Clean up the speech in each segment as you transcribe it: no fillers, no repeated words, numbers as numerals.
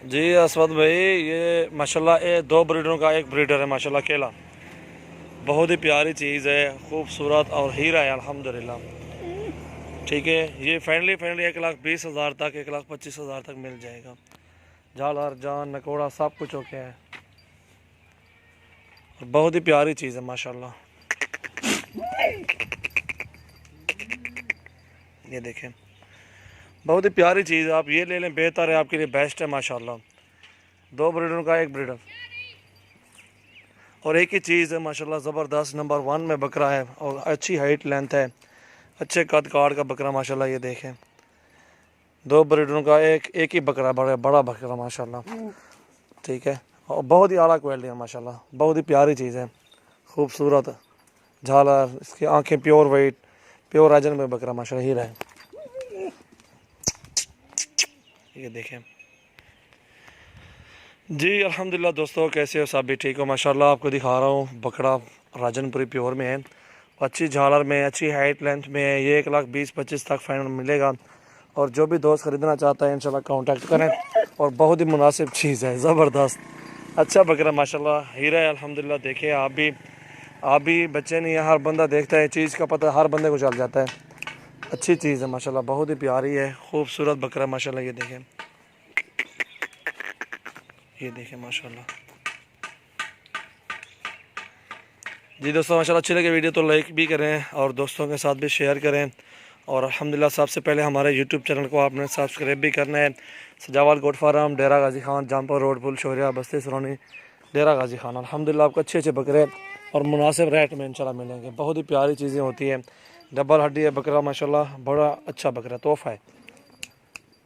जी असवद भाई, ये माशाल्लाह ये दो ब्रीडरों का एक ब्रीडर है माशाल्लाह केला। बहुत ही प्यारी चीज़ है, खूबसूरत और हीरा है अल्हम्दुलिल्लाह। ठीक है, ये फ्रेंडली 1,20,000 तक 1,25,000 तक मिल जाएगा। झालर जान नकोड़ा सब कुछ ओके है। बहुत ही प्यारी चीज़ है माशाल्लाह। ये देखें, बहुत ही प्यारी चीज़ है, आप ये ले लें, बेहतर है, आपके लिए बेस्ट है माशाल्लाह। दो ब्रीडरों का एक ब्रीडर और एक ही चीज़ है माशाल्लाह, ज़बरदस्त नंबर 1 में बकरा है और अच्छी हाइट लेंथ है, अच्छे कद काट का बकरा माशाल्लाह। ये देखें, दो ब्रीडरों का एक ही बकरा, बड़ा बड़ा बकरा माशाल्लाह। ठीक है, और बहुत ही आला क्वालिटी है माशाल्लाह, बहुत ही प्यारी चीज़ है, खूबसूरत झालर, इसकी आंखें प्योर वाइट, प्योर राजन में बकरा माशाल्लाह हीरा है। ये देखें जी, अल्हम्दुलिल्लाह दोस्तों, कैसे हो सब? भी ठीक हो माशाल्लाह। आपको दिखा रहा हूँ बकरा राजनपुरी प्योर में है, अच्छी झालर में, अच्छी हाइट लेंथ में है। ये 1,20,25 तक फाइनल मिलेगा और जो भी दोस्त ख़रीदना चाहता है इंशाल्लाह कांटेक्ट करें। और बहुत ही मुनासिब चीज़ है, ज़बरदस्त अच्छा बकरा माशाल्लाह हीरा है अल्हम्दुलिल्लाह। देखिए आप भी बच्चे नहीं है, हर बंदा देखता है, चीज़ का पता हर बंदे को चल जाता है। अच्छी चीज़ है माशाल्लाह, बहुत ही प्यारी है, खूबसूरत बकरा माशाल्लाह। ये देखें माशाल्लाह। जी दोस्तों, माशाल्लाह अच्छी लगे वीडियो तो लाइक भी करें और दोस्तों के साथ भी शेयर करें। और अल्हम्दुलिल्लाह सबसे पहले हमारे यूट्यूब चैनल को आपने सब्सक्राइब भी करना है। सजावाल गोट फार्म, डेरा गाजी खान, जमपुर रोड, पुल शोरिया, बस्ती सरोनी, डेरा गाजी खान। अल्हम्दुलिल्लाह आपको अच्छे अच्छे बकरे और मुनासिब रेट में इंशाल्लाह मिलेंगे। बहुत ही प्यारी चीज़ें होती हैं। डबल हड्डी है बकरा माशाल्लाह, बड़ा अच्छा बकरा, तोहफ़ा है,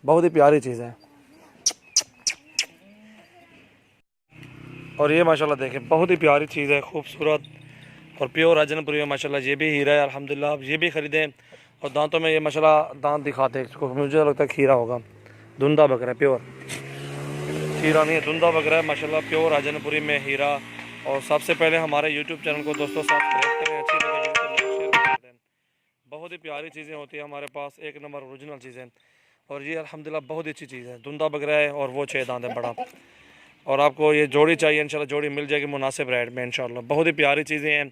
बहुत ही प्यारी चीज़ है। और ये माशाल्लाह देखें, बहुत ही प्यारी चीज़ है, खूबसूरत और प्योर राजनपुरी है माशाल्लाह। ये भी हीरा है अल्हम्दुलिल्लाह, आप ये भी ख़रीदें। और दांतों में ये माशाल्लाह दांत दिखाते हैं इसको, मुझे लगता है खीरा होगा। धुंधा बकरा है, प्योर खीरा नहीं है, धुंधा बकरा है माशाल्लाह, प्योर राजनपुरी में हीरा। और सबसे पहले हमारे यूट्यूब चैनल को दोस्तों सब्सक्राइब करें, अच्छी लगे वीडियो को लाइक शेयर कर दें। बहुत ही प्यारी चीज़ें होती है हमारे पास, एक नंबर ओरिजिनल चीज़ें। और ये अल्हम्दुलिल्लाह बहुत ही अच्छी चीज़ है, धुंधा बकरा है और वो 6 दांत है बड़ा। और आपको ये जोड़ी चाहिए इंशाल्लाह, जोड़ी मिल जाएगी मुनासिब रेट में इंशाल्लाह। बहुत ही प्यारी चीज़ें हैं,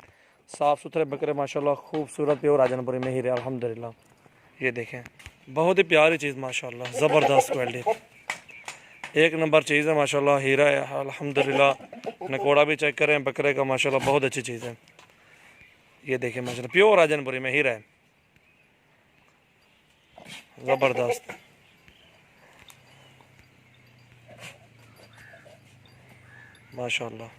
साफ़ सुथरे बकरे माशाल्लाह, खूबसूरत प्योर राजनपुरी में हीरे अल्हम्दुलिल्लाह। ये देखें, बहुत ही प्यारी चीज़ माशाल्लाह, ज़बरदस्त क्वालिटी, एक नंबर चीज़ है माशाल्लाह, हीरा है अल्हम्दुलिल्लाह। नकोड़ा भी चेक करें बकरे का माशाल्लाह, बहुत अच्छी चीज़ है। ये देखें माशाल्लाह, प्योर राजनपुरी में हीरा है, ज़बरदस्त माशाल्लाह।